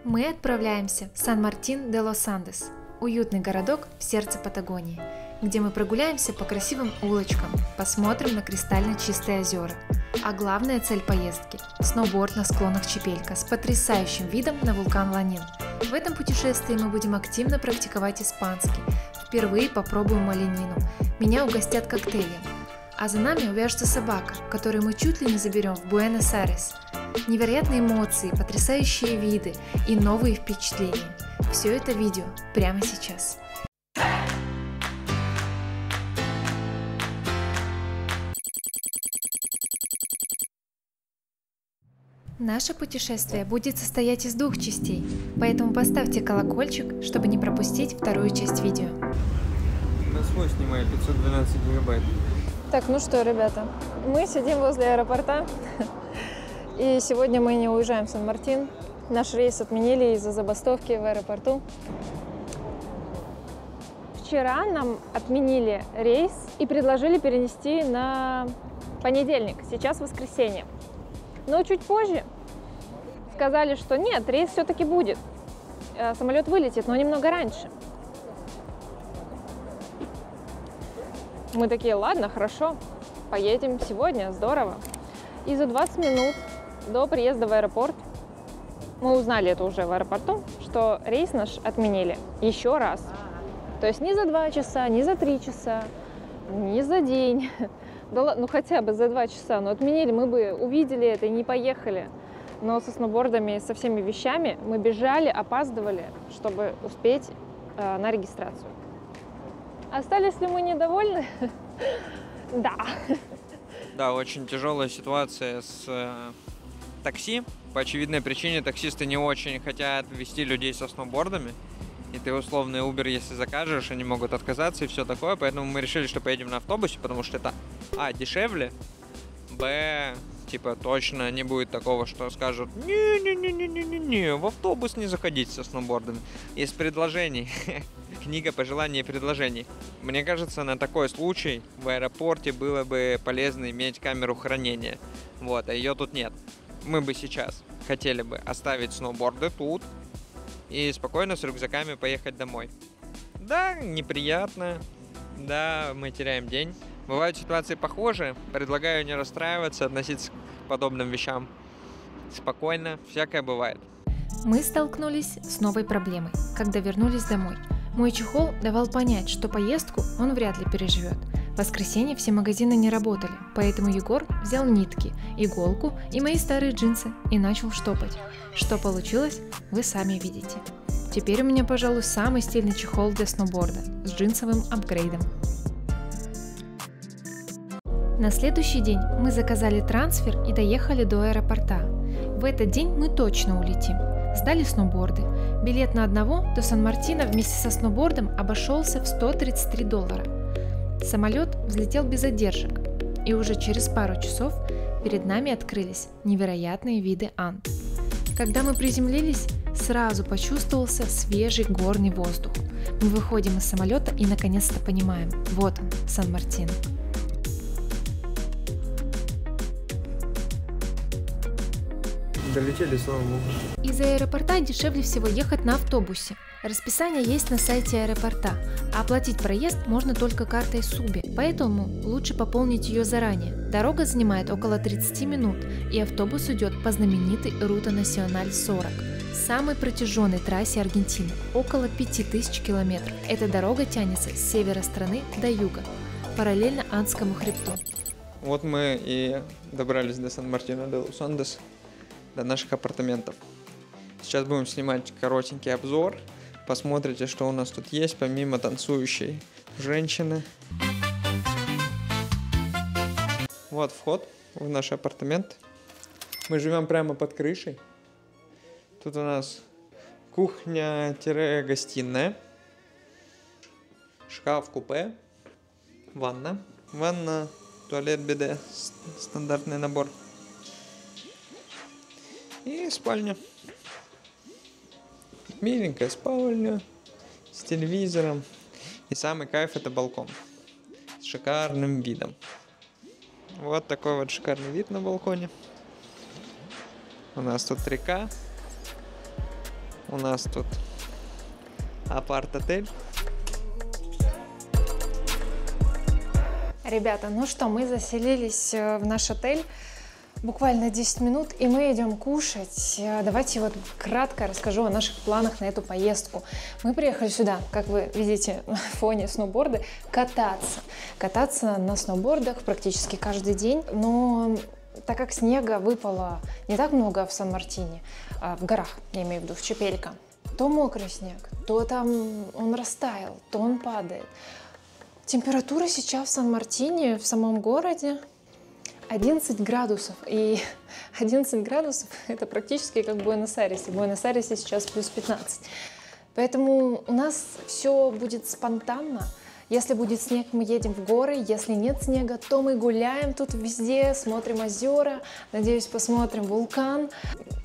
Мы отправляемся в Сан-Мартин-де-Лос-Андес, уютный городок в сердце Патагонии, где мы прогуляемся по красивым улочкам, посмотрим на кристально чистые озера. А главная цель поездки – сноуборд на склонах Чепелька с потрясающим видом на вулкан Ланин. В этом путешествии мы будем активно практиковать испанский, впервые попробуем оленину, меня угостят коктейлем, а за нами увяжется собака, которую мы чуть ли не заберем в Буэнос-Айрес. Невероятные эмоции, потрясающие виды и новые впечатления. Все это видео прямо сейчас. Наше путешествие будет состоять из двух частей, поэтому поставьте колокольчик, чтобы не пропустить вторую часть видео. На свой снимаю 512 гигабайт. Так, ну что, ребята, мы сидим возле аэропорта, и сегодня мы не уезжаем в Сан-Мартин. Наш рейс отменили из-за забастовки в аэропорту. Вчера нам отменили рейс и предложили перенести на понедельник, сейчас воскресенье. Но чуть позже сказали, что нет, рейс все-таки будет. Самолет вылетит, но немного раньше. Мы такие, ладно, хорошо, поедем сегодня, здорово. И за 20 минут до приезда в аэропорт, мы узнали это уже в аэропорту, что рейс наш отменили еще раз. То есть не за 2 часа, не за 3 часа, не за день. Да ладно, ну хотя бы за 2 часа, но отменили, мы бы увидели это и не поехали. Но со сноубордами, со всеми вещами мы бежали, опаздывали, чтобы успеть на регистрацию. Остались ли мы недовольны? Да. Да, очень тяжелая ситуация с такси. По очевидной причине таксисты не очень хотят везти людей со сноубордами. И ты условный Uber, если закажешь, они могут отказаться и все такое. Поэтому мы решили, что поедем на автобусе, потому что это дешевле, типа точно не будет такого, что скажут не, в автобус не заходите со сноубордами. Из предложений. Книга пожеланий и предложений. Мне кажется, на такой случай в аэропорте было бы полезно иметь камеру хранения. Вот, а ее тут нет. Мы бы сейчас хотели бы оставить сноуборды тут и спокойно с рюкзаками поехать домой. Да, неприятно. Да, мы теряем день. Бывают ситуации похожие. Предлагаю не расстраиваться, относиться к подобным вещам спокойно. Всякое бывает. Мы столкнулись с новой проблемой, когда вернулись домой. Мой чехол давал понять, что поездку он вряд ли переживет. В воскресенье все магазины не работали, поэтому Егор взял нитки, иголку и мои старые джинсы и начал штопать. Что получилось, вы сами видите. Теперь у меня, пожалуй, самый стильный чехол для сноуборда с джинсовым апгрейдом. На следующий день мы заказали трансфер и доехали до аэропорта. В этот день мы точно улетим. Сдали сноуборды. Билет на одного до Сан-Мартино вместе со сноубордом обошелся в $133. Самолет взлетел без задержек, и уже через пару часов перед нами открылись невероятные виды Анд. Когда мы приземлились, сразу почувствовался свежий горный воздух. Мы выходим из самолета и наконец-то понимаем, вот он, Сан-Мартин. Долетели, слава богу. Из аэропорта дешевле всего ехать на автобусе. Расписание есть на сайте аэропорта, а оплатить проезд можно только картой Суби, поэтому лучше пополнить ее заранее. Дорога занимает около 30 минут, и автобус идет по знаменитой Рута Националь 40, самой протяженной трассе Аргентины, около 5000 километров. Эта дорога тянется с севера страны до юга, параллельно Андскому хребту. Вот мы и добрались до Сан-Мартино-де-Лос-Андес, до наших апартаментов. Сейчас будем снимать коротенький обзор. Посмотрите, что у нас тут есть, помимо танцующей женщины. Вот вход в наш апартамент. Мы живем прямо под крышей. Тут у нас кухня-гостиная, шкаф-купе, ванна, туалет-биде, стандартный набор. И спальня. Миленькая спальня с телевизором. И самый кайф — это балкон с шикарным видом. Вот такой вот шикарный вид на балконе. У нас тут река. У нас тут апарт-отель. Ребята, ну что, мы заселились в наш отель. Буквально 10 минут, и мы идем кушать. Давайте вот кратко расскажу о наших планах на эту поездку. Мы приехали сюда, как вы видите на фоне сноуборды, кататься. Кататься на сноубордах практически каждый день. Но так как снега выпало не так много в Сан-Мартине, в горах, я имею в виду, в Чапелька, то мокрый снег, то там он растаял, то он падает. Температура сейчас в Сан-Мартине, в самом городе, 11 градусов. И 11 градусов это практически как в Буэнос-Айресе. В Буэнос-Айресе сейчас плюс 15. Поэтому у нас все будет спонтанно. Если будет снег, мы едем в горы. Если нет снега, то мы гуляем тут везде, смотрим озера. Надеюсь, посмотрим вулкан.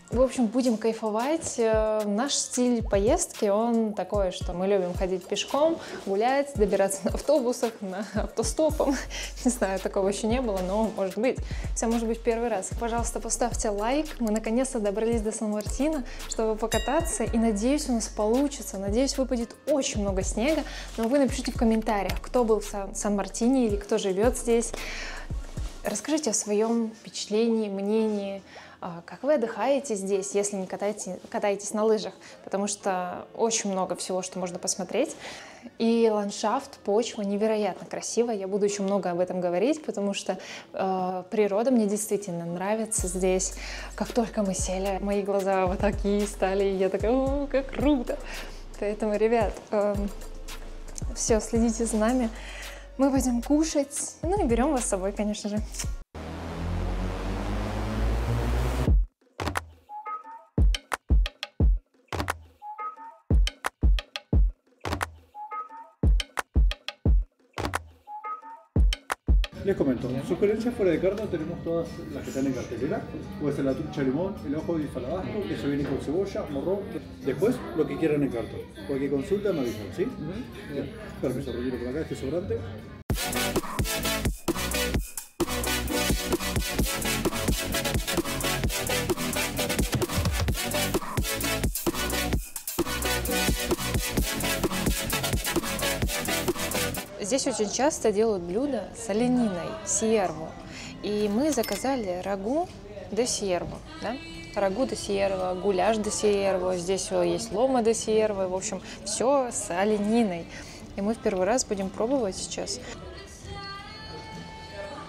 В общем, будем кайфовать. Наш стиль поездки, он такой, что мы любим ходить пешком, гулять, добираться на автобусах, на автостопом. Не знаю, такого еще не было, но может быть. Все может быть в первый раз. Пожалуйста, поставьте лайк. Мы наконец-то добрались до Сан-Мартино, чтобы покататься. И надеюсь, у нас получится. Надеюсь, выпадет очень много снега. Но вы напишите в комментариях, кто был в Сан-Мартине или кто живет здесь. Расскажите о своем впечатлении, мнении. Как вы отдыхаете здесь, если не катаетесь на лыжах? Потому что очень много всего, что можно посмотреть. И ландшафт, почва невероятно красивая. Я буду еще много об этом говорить, потому что природа мне действительно нравится здесь. Как только мы сели, мои глаза вот такие стали, и я такая, о, как круто! Поэтому, ребят, все, следите за нами. Мы пойдем кушать, ну и берем вас с собой, конечно же. Les comento, sugerencias fuera de carta tenemos todas las que están en cartelera. Puede ser la trucha limón, el ojo de falabastro, que se viene con cebolla, morrón. Después, lo que quieran en carta. Cualquier consulta me avisan, ¿sí? Bien. Permiso, retiro por acá este sobrante. Здесь очень часто делают блюда с олениной, сьерво. И мы заказали рагу де сьерво, да? Рагу де сьерво, гуляш де сьерво, здесь есть лома де сьерво, в общем, все с олениной. И мы в первый раз будем пробовать сейчас.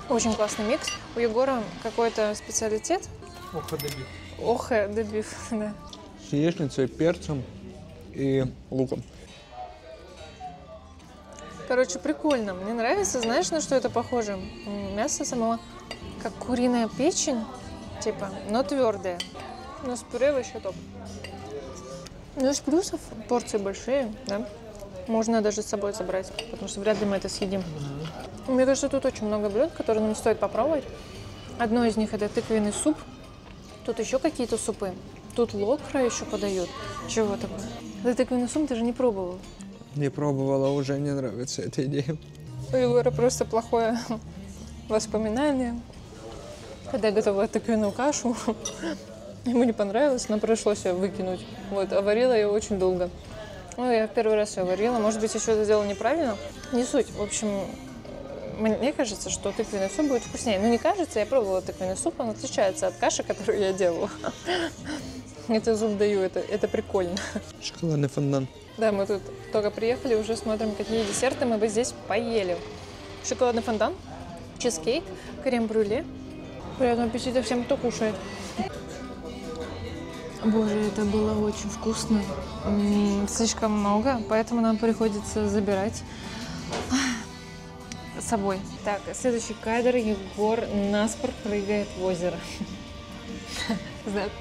Очень классный микс. У Егора какой-то специалитет? Оха де биф. Оха де биф, да. С яичницей, перцем и луком. Короче, прикольно. Мне нравится. Знаешь, на что это похоже? Мясо само, как куриная печень, типа, но твердое. Но с пюре вообще топ. Ну, из плюсов порции большие, да? Можно даже с собой забрать, потому что вряд ли мы это съедим. Мне кажется, тут очень много блюд, которые нам стоит попробовать. Одно из них — это тыквенный суп. Тут еще какие-то супы. Тут локра еще подают. Чего такое? Это тыквенный суп ты же не пробовал. Не пробовала, уже не нравится эта идея. У Егора просто плохое воспоминание. Когда я готовила тыквенную кашу, ему не понравилось, но пришлось ее выкинуть. Вот, а варила я очень долго. Ну, я первый раз ее варила, может быть, еще это сделала неправильно. Не суть. В общем, мне кажется, что тыквенный суп будет вкуснее. Ну, не кажется, я пробовала тыквенный суп, он отличается от каши, которую я делала. Это зуб даю, это прикольно. Шоколадный фондан. Да, мы тут только приехали, уже смотрим, какие десерты мы бы здесь поели. Шоколадный фондан, чизкейк, крем-брюле. Приятного аппетита всем, кто кушает. Боже, это было очень вкусно. Слишком много, поэтому нам приходится забирать с собой. Так, следующий кадр. Егор наспор прыгает в озеро.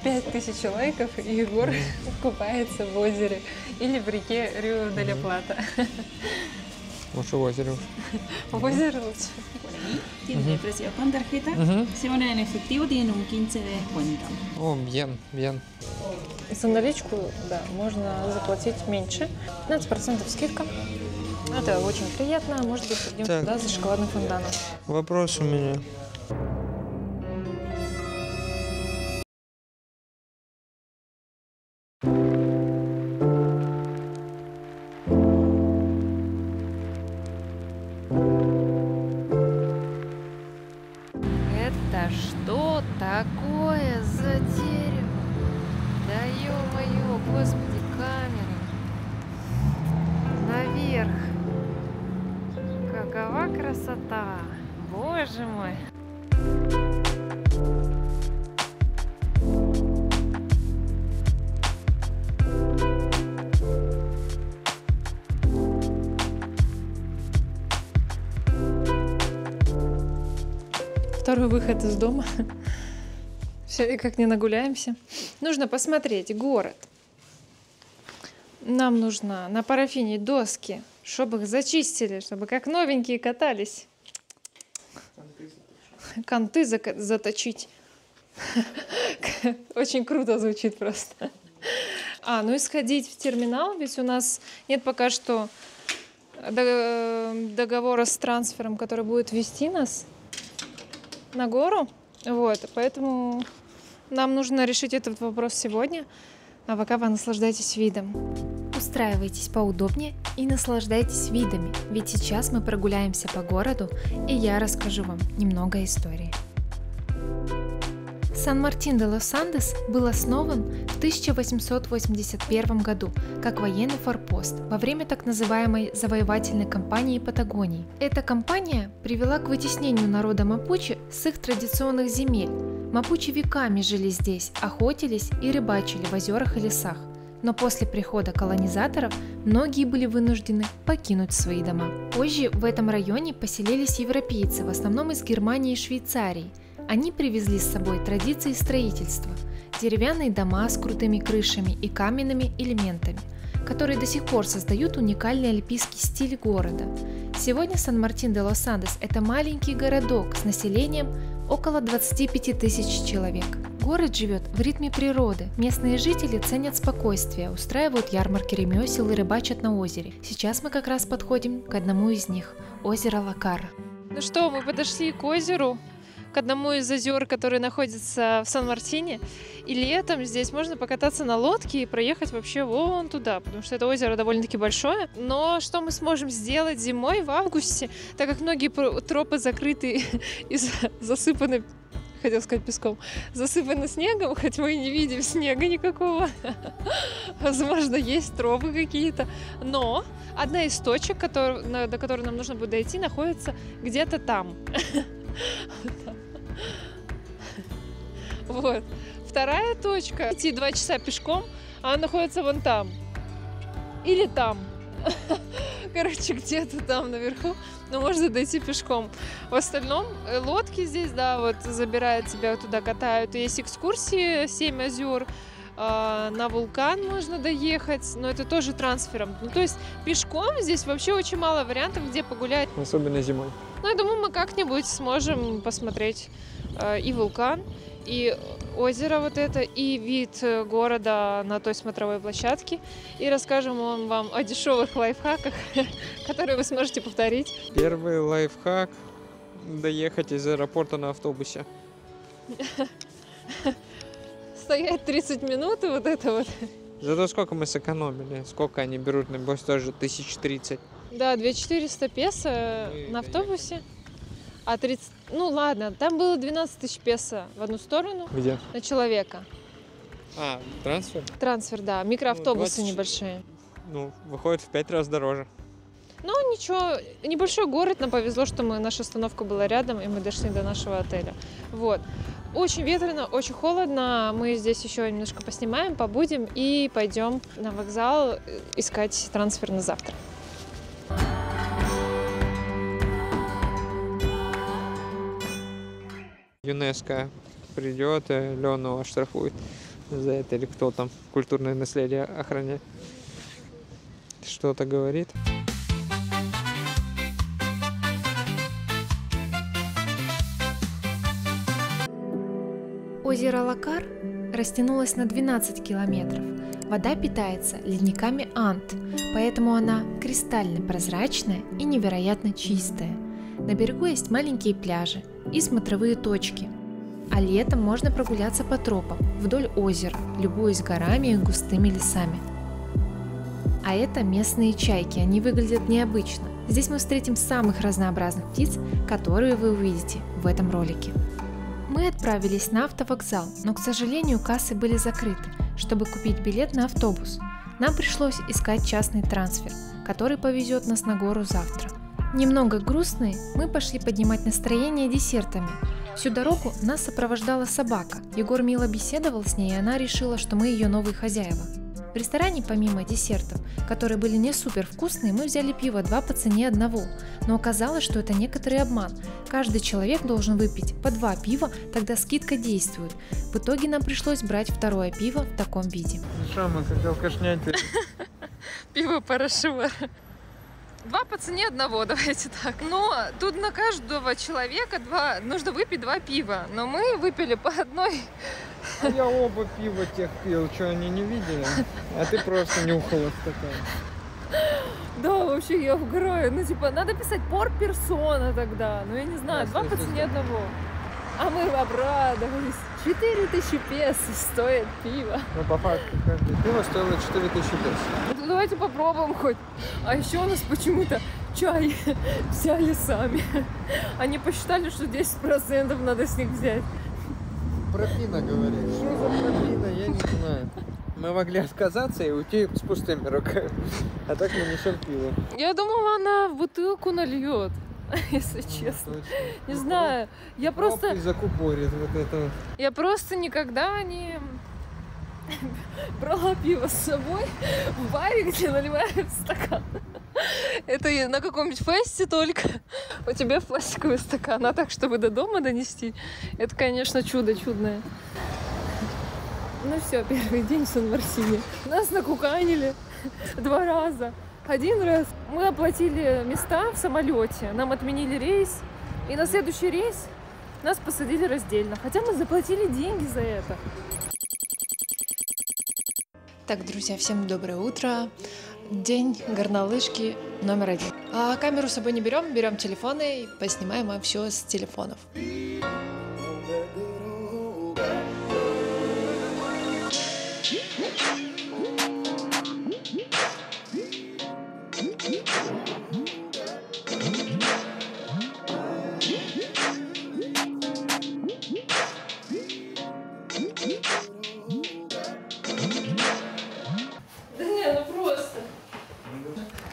5000 лайков, и Егор купается в озере или в реке Рио-де-ла-Плата. Лучше в озере. В озере лучше. Tiene precio con tarjeta. Si van en efectivo, tienen un 15 de descuento. О, bien. За наличку, да, можно заплатить меньше. 15% скидка. Это очень приятно. Может быть, пойдем туда за шоколадным фонданом. Вопрос у меня. красота! Боже мой! Второй выход из дома. Все никак не нагуляемся. Нужно посмотреть город. Нам нужно напарафинить доски, чтобы их зачистили, чтобы как новенькие катались. Канты заточить. Очень круто звучит просто. Ну и сходить в терминал, ведь у нас нет пока что договора с трансфером, который будет вести нас на гору. Вот, поэтому нам нужно решить этот вопрос сегодня. А пока вы наслаждайтесь видом. Устраивайтесь поудобнее и наслаждайтесь видами, ведь сейчас мы прогуляемся по городу, и я расскажу вам немного истории. Сан-Мартин-де-лос-Андес был основан в 1881 году как военный форпост во время так называемой завоевательной кампании Патагонии. Эта кампания привела к вытеснению народа мапуче с их традиционных земель. Мапуче веками жили здесь, охотились и рыбачили в озерах и лесах. Но после прихода колонизаторов многие были вынуждены покинуть свои дома. Позже в этом районе поселились европейцы, в основном из Германии и Швейцарии. Они привезли с собой традиции строительства, деревянные дома с крутыми крышами и каменными элементами, которые до сих пор создают уникальный альпийский стиль города. Сегодня Сан-Мартин-де-лос-Андес – это маленький городок с населением около 25 тысяч человек. Город живет в ритме природы. Местные жители ценят спокойствие, устраивают ярмарки ремесел и рыбачат на озере. Сейчас мы как раз подходим к одному из них – озеро Лакар. Ну что, мы подошли к озеру, к одному из озер, которые находятся в Сан-Мартине. И летом здесь можно покататься на лодке и проехать вообще вон туда, потому что это озеро довольно-таки большое. Но что мы сможем сделать зимой, в августе, так как многие тропы закрыты и засыпаны, хотел сказать песком, засыпаны снегом, хоть мы и не видим снега никакого. Возможно, есть тропы какие-то. Но одна из точек, до которой нам нужно будет дойти, находится где-то там. Вот. Вторая точка, идти 2 часа пешком, она находится вон там. Или там. Короче, где-то там наверху, но можно дойти пешком. В остальном лодки здесь, да, вот забирают тебя туда, катают. Есть экскурсии 7 озер. На вулкан можно доехать, но это тоже трансфером. Ну, то есть пешком здесь вообще очень мало вариантов, где погулять. Особенно зимой. Ну, я думаю, мы как-нибудь сможем посмотреть и вулкан, и озеро вот это, и вид города на той смотровой площадке. И расскажем вам о дешевых лайфхаках, которые вы сможете повторить. Первый лайфхак – доехать из аэропорта на автобусе. Стоять 30 минут и вот это вот. Зато сколько мы сэкономили, сколько они берут, небось, тоже 1030. Да, 2400 песо на автобусе, а 30, ну ладно, там было 12 тысяч песо в одну сторону. Где? На человека. Трансфер? Трансфер, да, микроавтобусы 20... небольшие. Ну, выходит в 5 раз дороже. Ну, ничего, небольшой город, нам повезло, что наша остановка была рядом, и мы дошли до нашего отеля. Вот. Очень ветрено, очень холодно, мы здесь еще немножко поснимаем, побудем и пойдем на вокзал искать трансфер на завтра. ЮНЕСКО придет, Лену оштрафует за это, или кто там культурное наследие охраняет. Что-то говорит. Озеро Лакар растянулось на 12 километров. Вода питается ледниками Анд, поэтому она кристально прозрачная и невероятно чистая. На берегу есть маленькие пляжи и смотровые точки. А летом можно прогуляться по тропам вдоль озера, любуясь горами и густыми лесами. А это местные чайки, они выглядят необычно. Здесь мы встретим самых разнообразных птиц, которые вы увидите в этом ролике. Мы отправились на автовокзал, но, к сожалению, кассы были закрыты. Чтобы купить билет на автобус, нам пришлось искать частный трансфер, который повезет нас на гору завтра. Немного грустные, мы пошли поднимать настроение десертами. Всю дорогу нас сопровождала собака. Егор мило беседовал с ней, и она решила, что мы ее новые хозяева. В ресторане помимо десертов, которые были не супер вкусные, мы взяли пиво 2 по цене одного. Но оказалось, что это некоторый обман. Каждый человек должен выпить по 2 пива, тогда скидка действует. В итоге нам пришлось брать второе пиво в таком виде. Что мы, как алкашнятели? Пиво Парашюр. 2 по цене одного, давайте так. Но тут на каждого человека нужно выпить 2 пива. Но мы выпили по одной. А я оба пива тех пил, что они не видели? А ты просто нюхала стакан. Да, вообще я угораю. Ну, типа, надо писать пор персона тогда. Ну, я не знаю, 2 по цене одного. А мы обрадовались. 4000 песо стоит пиво. Ну, по факту, каждое пиво стоило 4000 песо. Ну, давайте попробуем хоть. А еще у нас почему-то чай взяли сами. Они посчитали, что 10% надо с них взять. Пропина, говорит. Что за пропина, я не знаю. Мы могли отказаться и уйти с пустыми руками. А так мы несем пиво. Я думала, она в бутылку нальет, если честно. Не знаю, я просто... закупорит вот это вот. Я просто никогда не брала пиво с собой в баре, где наливают стакан. Это на каком-нибудь фесте только. У тебя в пластиковый стакан, а так, чтобы до дома донести, это, конечно, чудо чудное. Ну все, первый день в Сан-Мартине. Нас накуканили 2 раза. 1 раз мы оплатили места в самолете, нам отменили рейс, и на следующий рейс нас посадили раздельно. Хотя мы заплатили деньги за это. Так, друзья, всем доброе утро. День горнолыжки номер 1. А камеру с собой не берем, берем телефоны и поснимаем мы все с телефонов.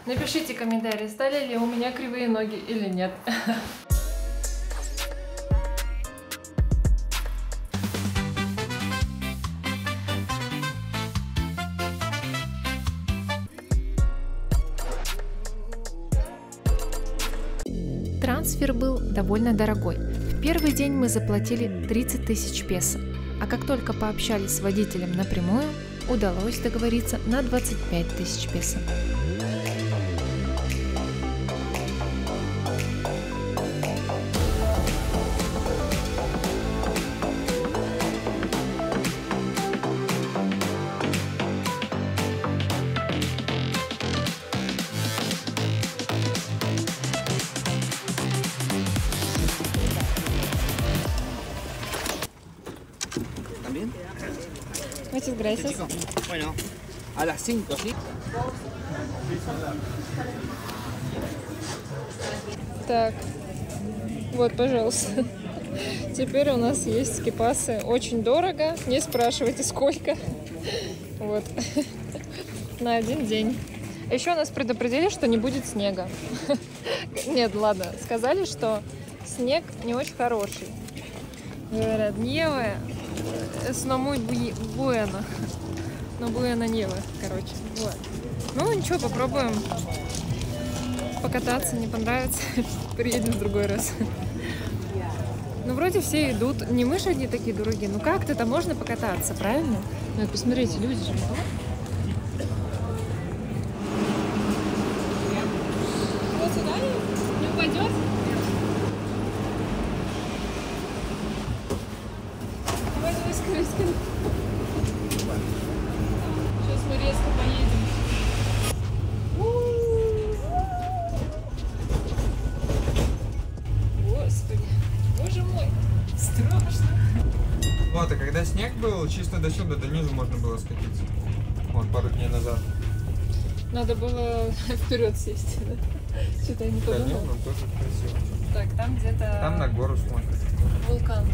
Напишите комментарии, стали ли у меня кривые ноги или нет. Трансфер был довольно дорогой. В первый день мы заплатили 30 тысяч песо, а как только пообщались с водителем напрямую, удалось договориться на 25 тысяч песо. Muchas gracias. Bueno, a las 5, ¿sí? Так, вот, пожалуйста. Теперь у нас есть скипасы. Очень дорого, не спрашивайте сколько. Вот. На 1 день. Еще нас предупредили, что не будет снега. Нет, ладно, сказали, что снег не очень хороший. Говорят, nieve es no muy buena. No buena nieve, короче. Вот. Ну ничего, попробуем покататься, не понравится, приедем в другой раз. Ну вроде все идут, не мы же одни такие дураки, ну как-то там можно покататься, правильно? Ну посмотрите, люди же. Вот сюда не упадет? Давай, скорее. Сейчас мы резко поедем. Господи, боже мой, страшно. Вот, а когда снег был, чисто до сюда, до низу можно было скатиться. Вот, пару дней назад. Надо было вперед сесть, да? Что-то я не Да нет, подумала. ну тоже красиво. Так, там где-то Там на гору смотрят. вулкан.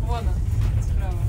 Вон он, справа.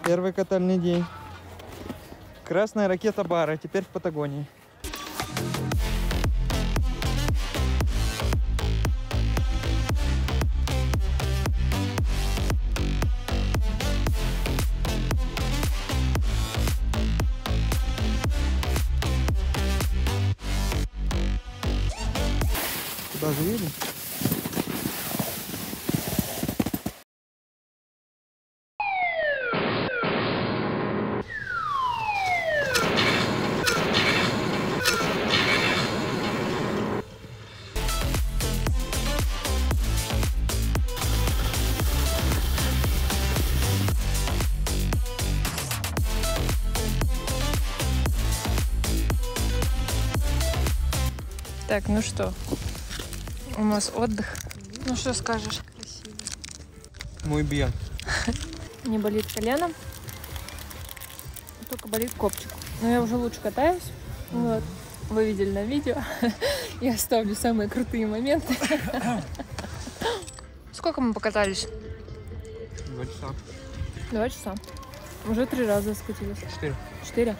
Первый катальный день. Красная ракета бара, теперь в Патагонии. Куда же едем? Так, ну что, у нас отдых. Ну что скажешь? Muy bien. Не болит колено, только болит копчик. Но я уже лучше катаюсь. Вот. Вы видели на видео. Я оставлю самые крутые моменты. Сколько мы покатались? 2 часа. 2 часа. Уже 3 раза скатились. 4. 4?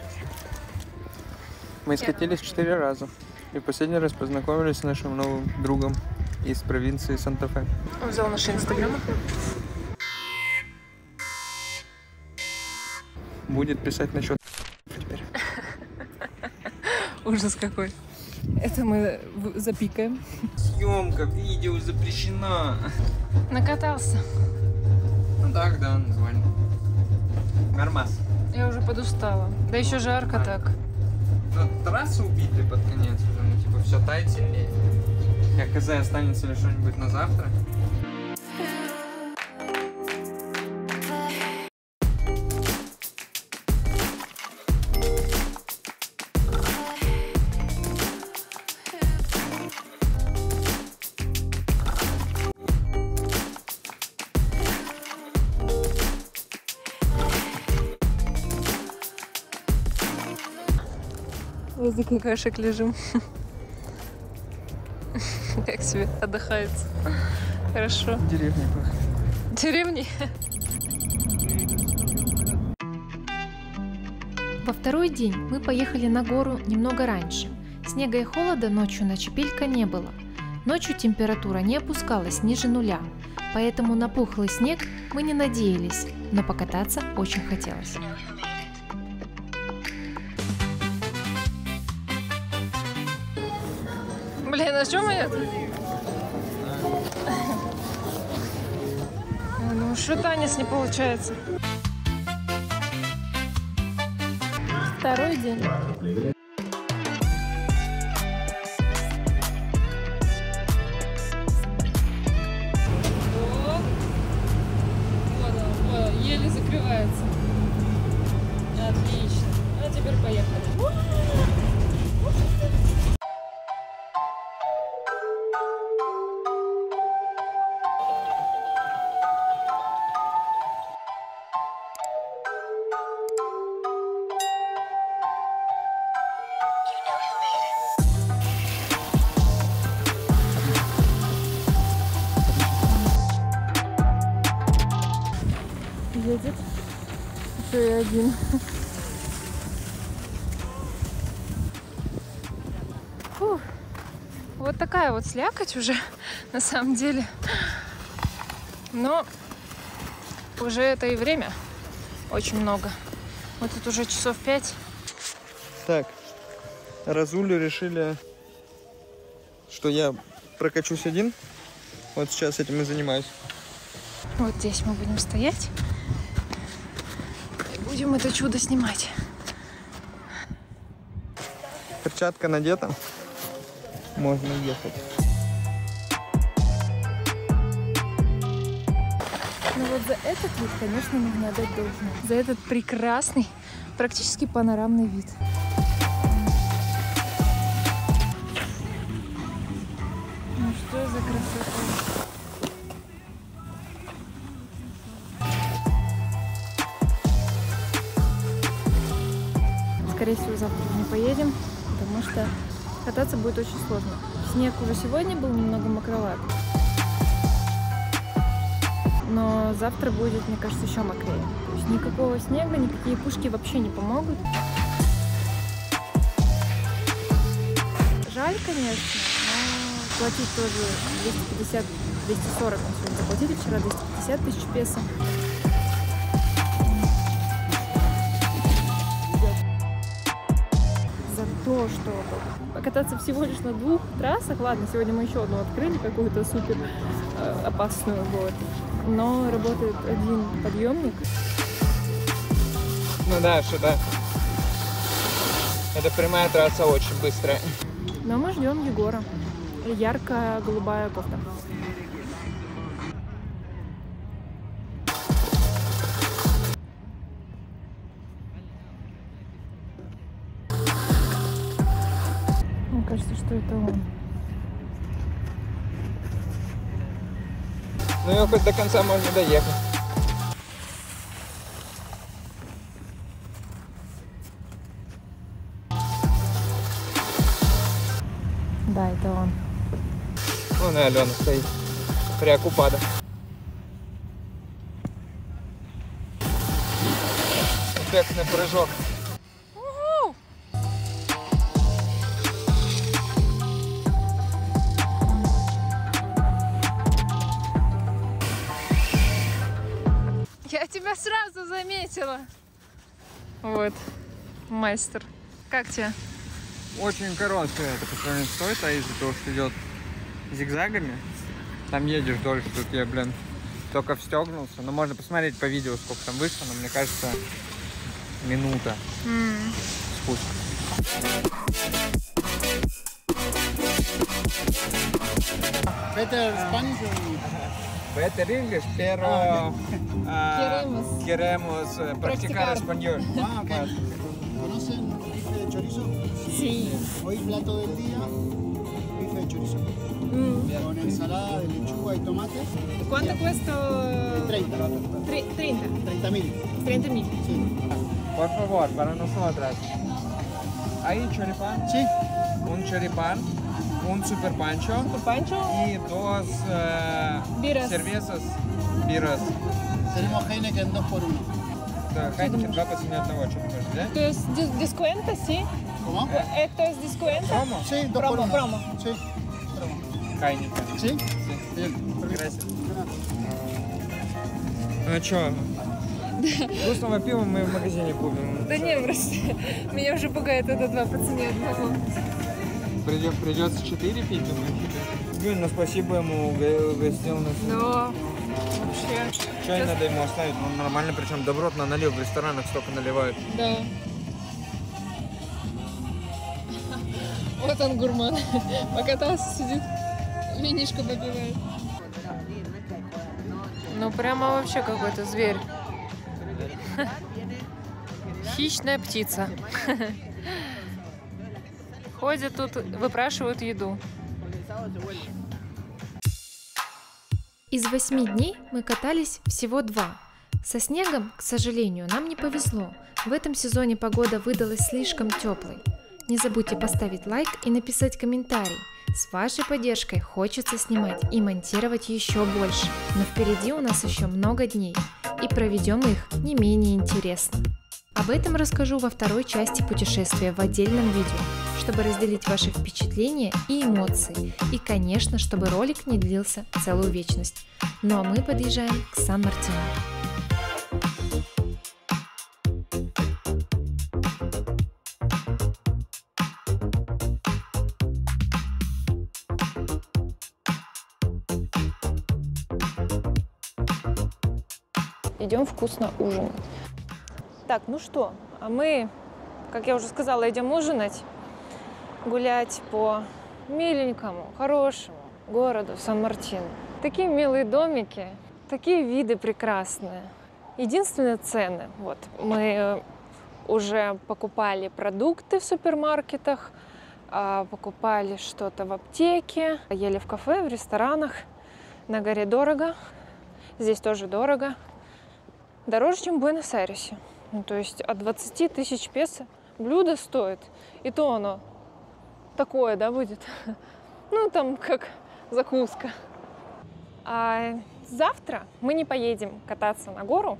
Мы скатились 4 раза. И последний раз познакомились с нашим новым другом из провинции Санта-Фе. Он взял наши инстаграмы. Будет писать насчет теперь. Ужас какой. Это мы запикаем. Съемка видео запрещена. Накатался. Ну так, да, нормально. Нормас. Я уже подустала. Да еще жарко так. Трассы убиты под конец уже, ну типа все тает сильнее. Я хз, останется ли что-нибудь на завтра? Возле какашек лежим. Как себе отдыхается. Хорошо. Деревня пахнет. Деревни. Во второй день мы поехали на гору немного раньше. Снега и холода ночью на Чепелька не было. Ночью температура не опускалась ниже 0, поэтому на пухлый снег мы не надеялись, но покататься очень хотелось. Блин, а что мы? Ну что танец не получается? Второй день. Вот, еле закрывается. Отлично. А теперь поехали. Едет. Еще и один. Фух. Вот такая вот слякоть уже, на самом деле. Но уже это и время. Очень много. Вот тут уже часов 5. Так, Разулю решили, что я прокачусь один. Вот сейчас этим и занимаюсь. Вот здесь мы будем стоять. И будем это чудо снимать. Перчатка надета. Можно ехать. Ну вот за этот вид, конечно, нужно отдать должное. За этот прекрасный, практически панорамный вид. Ну что за красота. Скорее всего, завтра не поедем, потому что кататься будет очень сложно. Снег уже сегодня был немного мокроват. но завтра будет, мне кажется, еще мокрее. То есть никакого снега, никакие пушки вообще не помогут. Жаль, конечно, но платить тоже 250-240 мы сегодня заплатили, вчера 250 тысяч песо. За то, что покататься всего лишь на 2 трассах, ладно, сегодня мы еще одну открыли, какую-то супер опасную, вот, но работает один подъемник. Ну да, что да. Это прямая трасса, очень быстрая. Но мы ждем Егора. Ярко-голубая кофта. Мне кажется, что это он. Ну его хоть до конца можно доехать. Да, это он. Вон и Алена стоит. При Окупадо. Эффектный прыжок. Я тебя сразу заметила. Вот, мастер. Как тебе? Очень короткая это по сравнению с той, а из-за того, что идет зигзагами. Там едешь дольше, тут я, блин, только встегнулся. Но можно посмотреть по видео, сколько там вышло, но мне кажется, минута спуск. Better Spanish or Better English, pero queremos practicar español. Ah, ok. ¿Conocen bife de chorizo? Sí. Hoy plato del día, bife de chorizo. Con ensalada de lechuga y tomate. ¿Cuánto cuesta? 30. 30. 30.000. 30.000. Sí. Por favor, para nosotras. ¿Hay choripán? Sí. Un choripán, un super pancho Pancho? y 2 Birras. cervezas birras. Tenemos Heineken 2x1. Да, Хайнекен 2 по цене одного, что ты хочешь, да? То есть дискуэнта, sí? ¿Cómo? Это es дискуэнта? Промо? Sí, 2x1. Promo. Sí. Promo. Хайнекен. ¿Sí? Sí. Bien. Gracias. Ну а чё? Вкусного пива мы в магазине купим. Да не, просто меня уже пугает это 2 по цене одного. Придется 4 пить, думаешь? Блин, ну спасибо ему, угостил нас. Но вообще... Чай надо ему оставить, он нормально, причем добротно налил, в ресторанах столько наливают. Да. Вот он, гурман. Покатался, сидит, винишко попивает. Ну прямо вообще какой-то зверь. Хищная птица. Ходят тут, выпрашивают еду. Из 8 дней мы катались всего 2. Со снегом, к сожалению, нам не повезло. В этом сезоне погода выдалась слишком теплой. Не забудьте поставить лайк и написать комментарий. С вашей поддержкой хочется снимать и монтировать еще больше. Но впереди у нас еще много дней, и проведем их не менее интересно. Об этом расскажу во второй части путешествия в отдельном видео, чтобы разделить ваши впечатления и эмоции, и, конечно, чтобы ролик не длился целую вечность. Ну а мы подъезжаем к Сан-Мартину. Идем вкусно ужинать. Так, ну что, а мы, как я уже сказала, идем ужинать, гулять по миленькому, хорошему городу Сан-Мартино. Такие милые домики, такие виды прекрасные. Единственные цены. Вот, мы уже покупали продукты в супермаркетах, покупали что-то в аптеке, ели в кафе, в ресторанах. На горе дорого, здесь тоже дорого. Дороже, чем в Буэнос-Айресе. Ну, то есть от 20 тысяч песо блюдо стоит. И то оно такое, да, будет. Ну, там как закуска. А Завтра мы не поедем кататься на гору.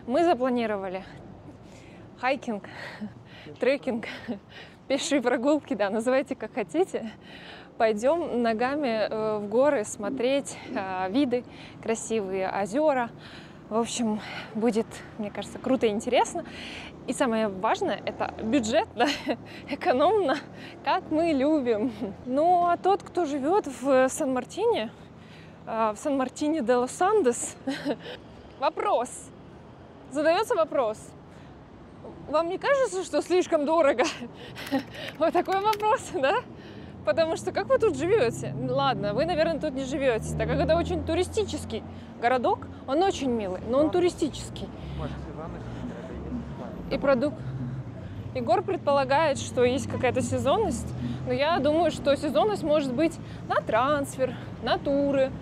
Мы запланировали хайкинг, трекинг, пешие прогулки, да, называйте как хотите. Пойдем ногами в горы смотреть виды, красивые озера. В общем, будет, мне кажется, круто и интересно. И самое важное – это бюджетно, экономно, как мы любим. Ну, а тот, кто живет в Сан-Мартине, в Сан-Мартине-де-лос-Андес, вопрос. Задается вопрос. Вам не кажется, что слишком дорого? Вот такой вопрос, да? Потому что как вы тут живете? Ладно, вы, наверное, тут не живете, так как это очень туристический городок. Он очень милый, но он туристический. И продукт. Егор предполагает, что есть какая-то сезонность, но я думаю, что сезонность может быть на трансфер, на туры,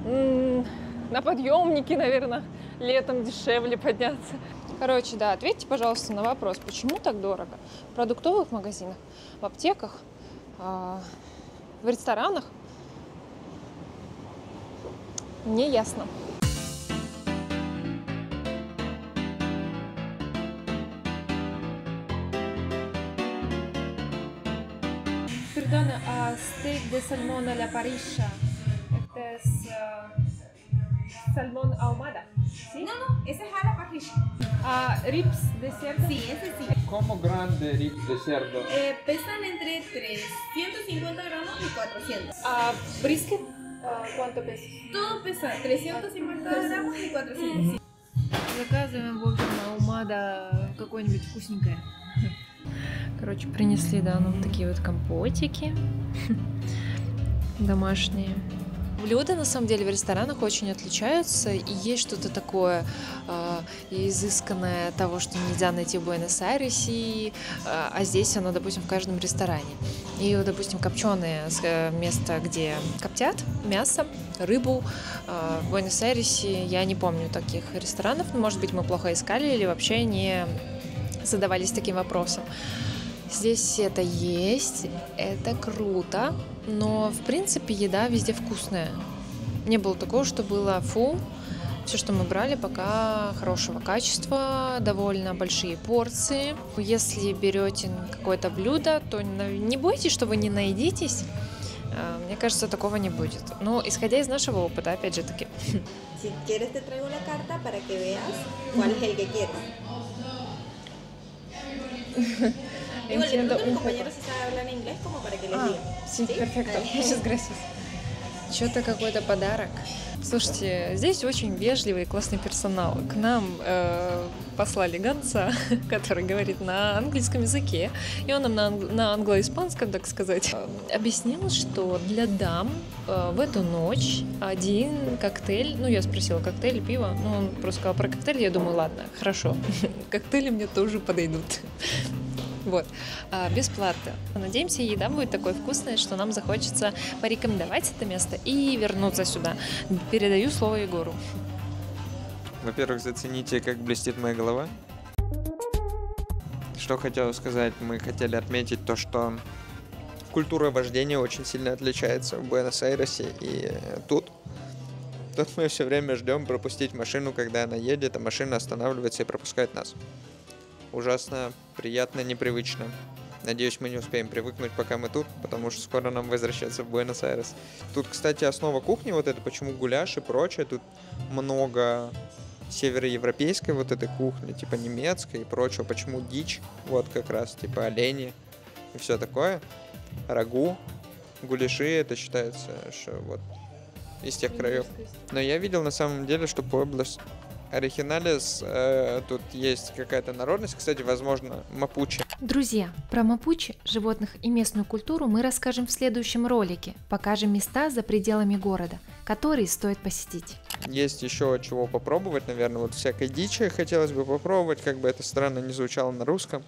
на подъемники, наверное, летом дешевле подняться. Короче, да, ответьте, пожалуйста, на вопрос, почему так дорого? В продуктовых магазинах, в аптеках, в ресторанах? Не ясно. Perdona, steak de salmón a la parrilla. Este es salmón ahumada. ¿Sí? No, no, ese es a la parrilla. Ribs de cerdo. Sí, ese sí. ¿Cómo grande ribs de cerdo? Pesan entre 350 gramos y 400. Brisket, ¿cuánto pesa? Todo pesa 350 gramos y 400. Заказываем, в общем, ahumada какое-нибудь вкусненькое. Короче, принесли, да, ну, такие вот компотики домашние. Блюда, на самом деле, в ресторанах очень отличаются, и есть что-то такое изысканное того, что нельзя найти в Буэнос-Айресе, а здесь оно, допустим, в каждом ресторане. И, допустим, копченое место, где коптят мясо, рыбу. В Буэнос-Айресе я не помню таких ресторанов, может быть, мы плохо искали или вообще не задавались таким вопросом. Здесь это есть, это круто, но, в принципе, еда везде вкусная. Не было такого, что было фу. Все, что мы брали, пока хорошего качества, довольно большие порции. Если берете какое-то блюдо, то не бойтесь, что вы не наедитесь. Мне кажется, такого не будет. Но, исходя из нашего опыта, опять же таки. Si quieres te traigo la carta para que veas cuál es el que quieres. Igual, de pronto mis compañeros sí saben hablar inglés como para que les diga. Sí, perfecto. Muchas gracias. Что-то какой-то подарок. Слушайте, здесь очень вежливый и классный персонал. К нам послали гонца, который говорит на английском языке, и он нам на англо-испанском, так сказать, объяснил, что для дам в эту ночь один коктейль, ну я спросила, коктейль или пиво, ну он просто сказал про коктейль, я думаю, ладно, хорошо, коктейли мне тоже подойдут. Вот, бесплатно. Надеемся, еда будет такой вкусной, что нам захочется порекомендовать это место и вернуться сюда. Передаю слово Егору. Во-первых, зацените, как блестит моя голова. Что хотел сказать, мы хотели отметить то, что культура вождения очень сильно отличается в Буэнос-Айресе и тут. Тут мы все время ждем пропустить машину, когда она едет, а машина останавливается и пропускает нас. Ужасно, приятно, непривычно. Надеюсь, мы не успеем привыкнуть, пока мы тут, потому что скоро нам возвращаться в Буэнос-Айрес. Тут, кстати, основа кухни, вот это почему гуляш и прочее, тут много североевропейской вот этой кухни, типа немецкой и прочего. Почему дичь, вот как раз, типа олени и все такое. Рагу, гуляши, это считается, что вот из тех краев. Но я видел на самом деле, что Пуэблос Оригиналес, тут есть какая-то народность, кстати, возможно, мапуче. Друзья, про мапуче, животных и местную культуру мы расскажем в следующем ролике. Покажем места за пределами города, которые стоит посетить. Есть еще чего попробовать, наверное, вот всякой дичи хотелось бы попробовать, как бы это странно не звучало на русском.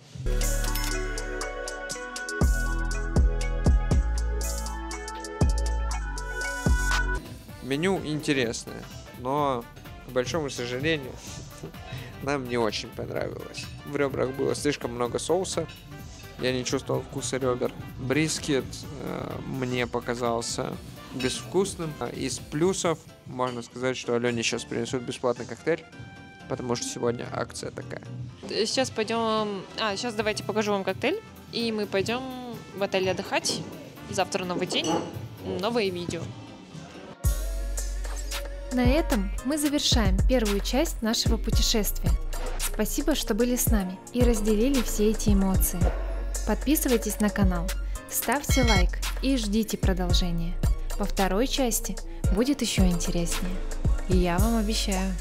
Меню интересное, но, к большому сожалению, нам не очень понравилось. В ребрах было слишком много соуса, я не чувствовал вкуса ребер. Брискет мне показался безвкусным. Из плюсов можно сказать, что Алене сейчас принесут бесплатный коктейль, потому что сегодня акция такая. Сейчас пойдем... сейчас давайте покажу вам коктейль, и мы пойдем в отель отдыхать. Завтра новый день, новые видео. На этом мы завершаем первую часть нашего путешествия. Спасибо, что были с нами и разделили все эти эмоции. Подписывайтесь на канал, ставьте лайк и ждите продолжения. Во второй части будет еще интереснее. И я вам обещаю.